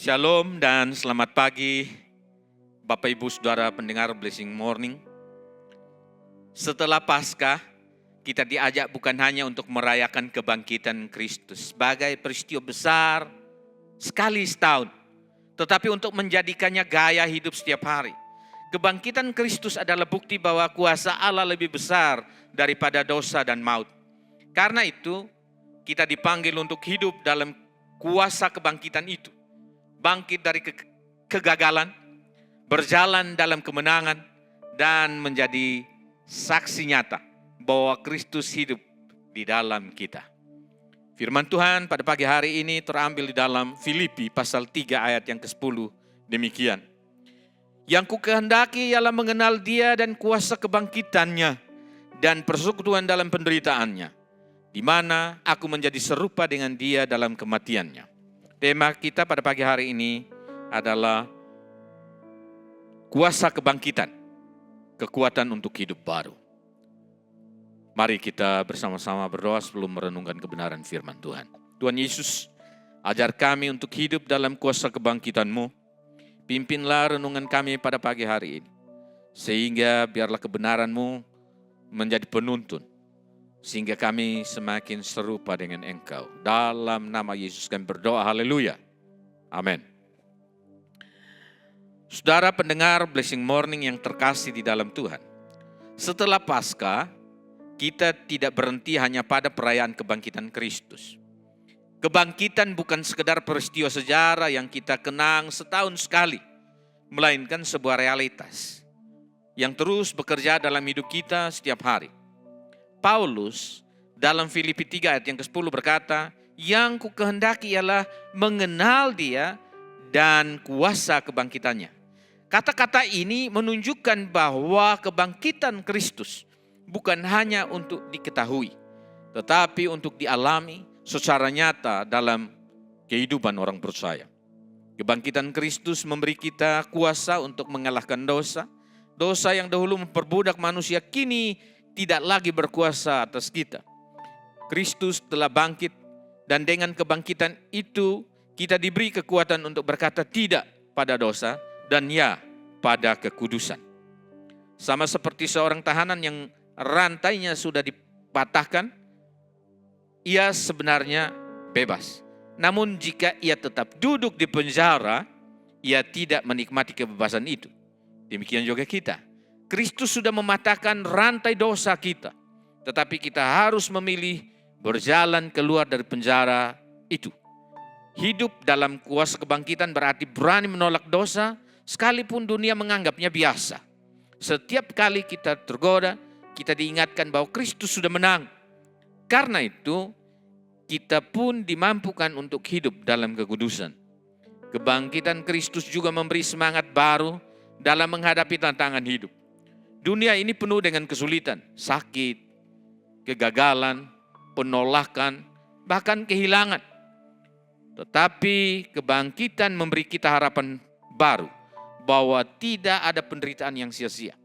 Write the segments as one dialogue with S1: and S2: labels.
S1: Shalom dan selamat pagi Bapak Ibu Saudara pendengar Blessing Morning. Setelah Paskah, kita diajak bukan hanya untuk merayakan kebangkitan Kristus sebagai peristiwa besar sekali setahun, tetapi untuk menjadikannya gaya hidup setiap hari. Kebangkitan Kristus adalah bukti bahwa kuasa Allah lebih besar daripada dosa dan maut. Karena itu, kita dipanggil untuk hidup dalam kuasa kebangkitan itu. Bangkit dari kegagalan, berjalan dalam kemenangan, dan menjadi saksi nyata bahwa Kristus hidup di dalam kita. Firman Tuhan pada pagi hari ini terambil di dalam Filipi pasal 3 ayat yang ke-10 demikian. Yang ku kehendaki ialah mengenal Dia dan kuasa kebangkitannya dan persekutuan dalam penderitaannya, di mana aku menjadi serupa dengan Dia dalam kematiannya. Tema kita pada pagi hari ini adalah kuasa kebangkitan, kekuatan untuk hidup baru. Mari kita bersama-sama berdoa sebelum merenungkan kebenaran firman Tuhan. Tuhan Yesus, ajar kami untuk hidup dalam kuasa kebangkitan-Mu. Pimpinlah renungan kami pada pagi hari ini, sehingga biarlah kebenaran-Mu menjadi penuntun, sehingga kami semakin serupa dengan Engkau. Dalam nama Yesus kami berdoa, haleluya. Amin. Saudara pendengar Blessing Morning yang terkasih di dalam Tuhan. Setelah Paskah, kita tidak berhenti hanya pada perayaan kebangkitan Kristus. Kebangkitan bukan sekedar peristiwa sejarah yang kita kenang setahun sekali, melainkan sebuah realitas yang terus bekerja dalam hidup kita setiap hari. Paulus dalam Filipi 3 ayat yang ke-10 berkata, yang ku kehendaki ialah mengenal Dia dan kuasa kebangkitannya. Kata-kata ini menunjukkan bahwa kebangkitan Kristus bukan hanya untuk diketahui, tetapi untuk dialami secara nyata dalam kehidupan orang percaya. Kebangkitan Kristus memberi kita kuasa untuk mengalahkan dosa. Dosa yang dahulu memperbudak manusia kini tidak lagi berkuasa atas kita. Kristus telah bangkit dan dengan kebangkitan itu kita diberi kekuatan untuk berkata tidak pada dosa dan ya pada kekudusan. Sama seperti seorang tahanan yang rantainya sudah dipatahkan, ia sebenarnya bebas. Namun jika ia tetap duduk di penjara, ia tidak menikmati kebebasan itu. Demikian juga kita. Kristus sudah mematahkan rantai dosa kita, tetapi kita harus memilih berjalan keluar dari penjara itu. Hidup dalam kuasa kebangkitan berarti berani menolak dosa, sekalipun dunia menganggapnya biasa. Setiap kali kita tergoda, kita diingatkan bahwa Kristus sudah menang. Karena itu, kita pun dimampukan untuk hidup dalam kekudusan. Kebangkitan Kristus juga memberi semangat baru dalam menghadapi tantangan hidup. Dunia ini penuh dengan kesulitan, sakit, kegagalan, penolakan, bahkan kehilangan. Tetapi kebangkitan memberi kita harapan baru bahwa tidak ada penderitaan yang sia-sia.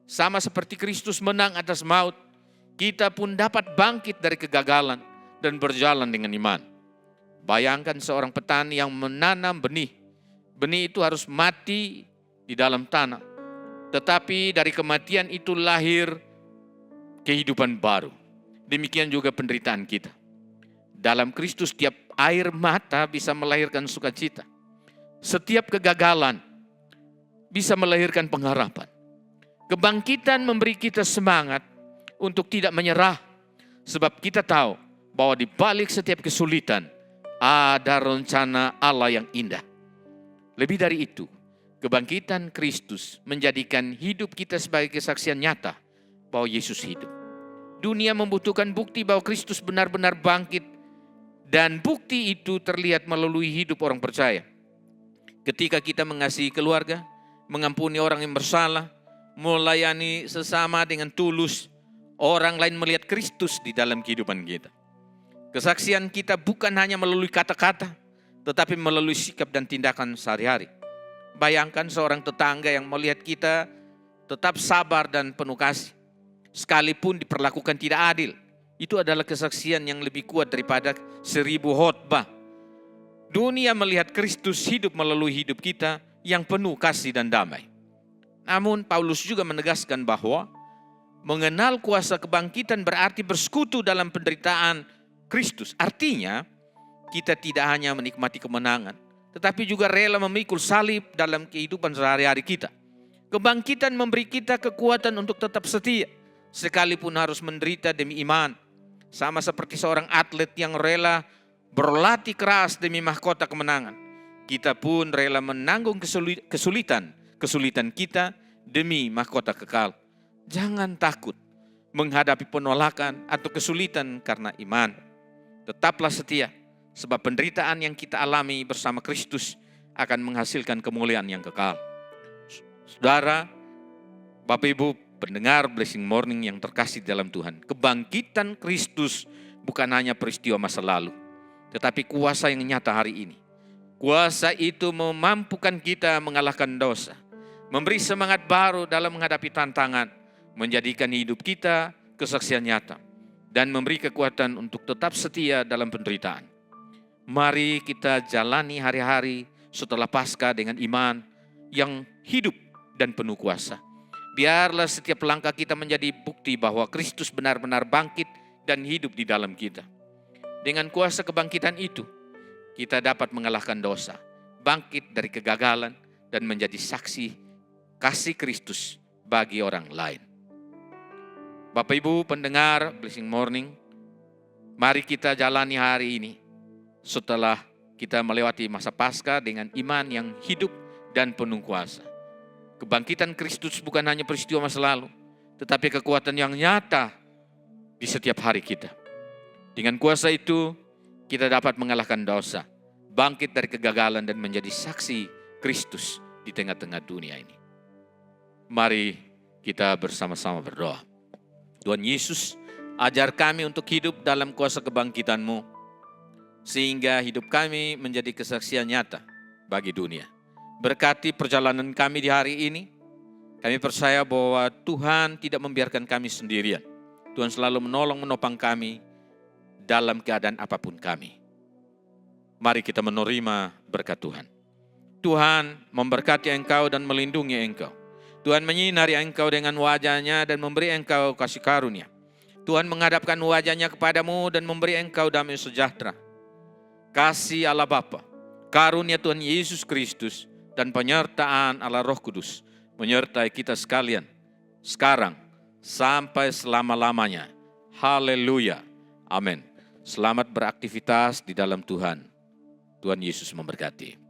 S1: Sama seperti Kristus menang atas maut, kita pun dapat bangkit dari kegagalan dan berjalan dengan iman. Bayangkan seorang petani yang menanam benih. Benih itu harus mati di dalam tanah. Tetapi dari kematian itu lahir kehidupan baru. Demikian juga penderitaan kita. Dalam Kristus setiap air mata bisa melahirkan sukacita. Setiap kegagalan bisa melahirkan pengharapan. Kebangkitan memberi kita semangat untuk tidak menyerah. Sebab kita tahu bahwa di balik setiap kesulitan ada rencana Allah yang indah. Lebih dari itu, kebangkitan Kristus menjadikan hidup kita sebagai kesaksian nyata bahwa Yesus hidup. Dunia membutuhkan bukti bahwa Kristus benar-benar bangkit, dan bukti itu terlihat melalui hidup orang percaya. Ketika kita mengasihi keluarga, mengampuni orang yang bersalah, melayani sesama dengan tulus, orang lain melihat Kristus di dalam kehidupan kita. Kesaksian kita bukan hanya melalui kata-kata, tetapi melalui sikap dan tindakan sehari-hari. Bayangkan seorang tetangga yang melihat kita tetap sabar dan penuh kasih, sekalipun diperlakukan tidak adil. Itu adalah kesaksian yang lebih kuat daripada 1000 khotbah. Dunia melihat Kristus hidup melalui hidup kita yang penuh kasih dan damai. Namun Paulus juga menegaskan bahwa mengenal kuasa kebangkitan berarti bersekutu dalam penderitaan Kristus. Artinya kita tidak hanya menikmati kemenangan, tetapi juga rela memikul salib dalam kehidupan sehari-hari kita. Kebangkitan memberi kita kekuatan untuk tetap setia, sekalipun harus menderita demi iman. Sama seperti seorang atlet yang rela berlatih keras demi mahkota kemenangan. Kita pun rela menanggung kesulitan kita demi mahkota kekal. Jangan takut menghadapi penolakan atau kesulitan karena iman. Tetaplah setia, sebab penderitaan yang kita alami bersama Kristus akan menghasilkan kemuliaan yang kekal. Saudara, Bapak Ibu pendengar Blessing Morning yang terkasih dalam Tuhan, kebangkitan Kristus bukan hanya peristiwa masa lalu, tetapi kuasa yang nyata hari ini. Kuasa itu memampukan kita mengalahkan dosa, memberi semangat baru dalam menghadapi tantangan, menjadikan hidup kita kesaksian nyata, dan memberi kekuatan untuk tetap setia dalam penderitaan. Mari kita jalani hari-hari setelah Paskah dengan iman yang hidup dan penuh kuasa. Biarlah setiap langkah kita menjadi bukti bahwa Kristus benar-benar bangkit dan hidup di dalam kita. Dengan kuasa kebangkitan itu, kita dapat mengalahkan dosa, bangkit dari kegagalan, dan menjadi saksi kasih Kristus bagi orang lain. Bapak Ibu pendengar Blessing Morning, mari kita jalani hari ini setelah kita melewati masa Paskah dengan iman yang hidup dan penuh kuasa. Kebangkitan Kristus bukan hanya peristiwa masa lalu, tetapi kekuatan yang nyata di setiap hari kita. Dengan kuasa itu, kita dapat mengalahkan dosa, bangkit dari kegagalan, dan menjadi saksi Kristus di tengah-tengah dunia ini. Mari kita bersama-sama berdoa. Tuhan Yesus, ajar kami untuk hidup dalam kuasa kebangkitan-Mu, sehingga hidup kami menjadi kesaksian nyata bagi dunia. Berkati perjalanan kami di hari ini. Kami percaya bahwa Tuhan tidak membiarkan kami sendirian. Tuhan selalu menolong menopang kami dalam keadaan apapun kami. Mari kita menerima berkat Tuhan. Tuhan memberkati engkau dan melindungi engkau. Tuhan menyinari engkau dengan wajah-Nya dan memberi engkau kasih karunia. Tuhan menghadapkan wajah-Nya kepadamu dan memberi engkau damai sejahtera. Kasih Allah Bapa, karunia Tuhan Yesus Kristus, dan penyertaan Allah Roh Kudus menyertai kita sekalian, sekarang sampai selama-lamanya. Haleluya. Amin. Selamat beraktivitas di dalam Tuhan. Tuhan Yesus memberkati.